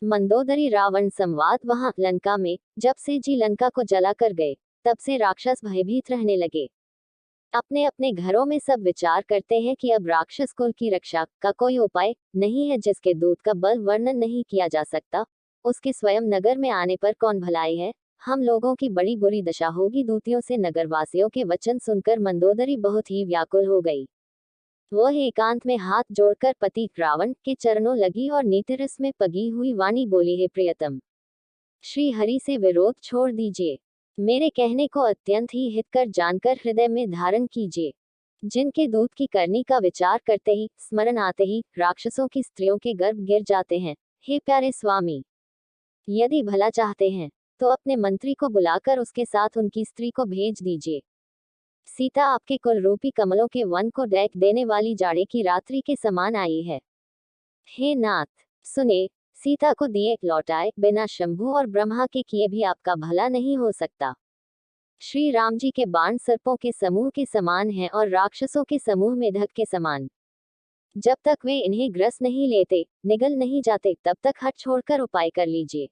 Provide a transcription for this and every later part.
मंदोदरी रावण संवाद। वहां लंका में जब से जी लंका को जलाकर गए, तब से राक्षस भयभीत रहने लगे। अपने अपने घरों में सब विचार करते हैं कि अब राक्षस कुल की रक्षा का कोई उपाय नहीं है, जिसके दूत का बल वर्णन नहीं किया जा सकता, उसके स्वयं नगर में आने पर कौन भलाई है। हम लोगों की बड़ी बुरी दशा होगी। दूतियों से नगरवासियों के वचन सुनकर मंदोदरी बहुत ही व्याकुल हो गई। वह एकांत में हाथ जोड़कर पति रावण के चरणों लगी और नीतिरस में पगी हुई वाणी बोली, है प्रियतम, श्री हरि से विरोध छोड़ दीजिए। मेरे कहने को अत्यंत ही हितकर जानकर हृदय में धारण कीजिए। जिनके दूत की करनी का विचार करते ही, स्मरण आते ही राक्षसों की स्त्रियों के गर्भ गिर जाते हैं। हे प्यारे स्वामी, यदि भला चाहते हैं तो अपने मंत्री को बुलाकर उसके साथ उनकी स्त्री को भेज दीजिए। सीता आपके कुल रूपी कमलों के वन को डेक देने वाली जाड़े की रात्रि के समान आई है। हे नाथ, सुने, सीता को दिए लौटाए बिना शंभु और ब्रह्मा के किए भी आपका भला नहीं हो सकता। श्री राम जी के बाण सर्पों के समूह के समान हैं और राक्षसों के समूह मेढक के समान। जब तक वे इन्हें ग्रस नहीं लेते, निगल नहीं जाते, तब तक हट छोड़कर उपाय कर लीजिए।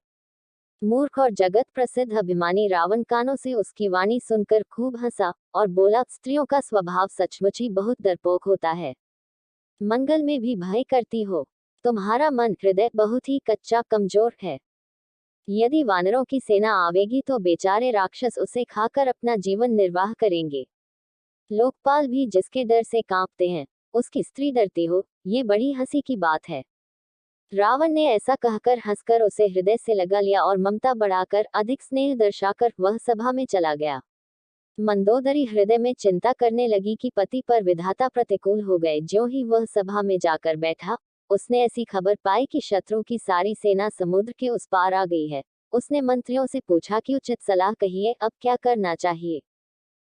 मूर्ख और जगत प्रसिद्ध अभिमानी रावण कानों से उसकी वाणी सुनकर खूब हंसा और बोला, स्त्रियों का स्वभाव सचमुच ही बहुत डरपोक होता है। मंगल में भी भय करती हो। तुम्हारा मन हृदय बहुत ही कच्चा कमजोर है। यदि वानरों की सेना आवेगी तो बेचारे राक्षस उसे खाकर अपना जीवन निर्वाह करेंगे। लोकपाल भी जिसके डर से कांपते हैं, उसकी स्त्री डरती हो, ये बड़ी हंसी की बात है। रावण ने ऐसा कहकर हंसकर उसे हृदय से लगा लिया और ममता बढ़ाकर अधिक स्नेह दर्शाकर वह सभा में चला गया। मंदोदरी हृदय में चिंता करने लगी कि पति पर विधाता प्रतिकूल हो गए। ज्यों ही वह सभा में जाकर बैठा, उसने ऐसी खबर पाई कि शत्रु की सारी सेना समुद्र के उस पार आ गई है। उसने मंत्रियों से पूछा कि उचित सलाह कहिए, अब क्या करना चाहिए।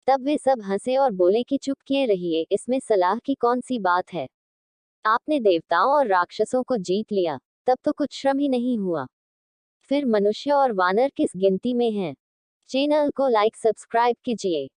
तब वे सब हंसे और बोले कि चुप किए रहिए, इसमें सलाह की कौन सी बात है। आपने देवताओं और राक्षसों को जीत लिया, तब तो कुछ श्रम ही नहीं हुआ। फिर मनुष्य और वानर किस गिनती में हैं। चैनल को लाइक सब्सक्राइब कीजिए।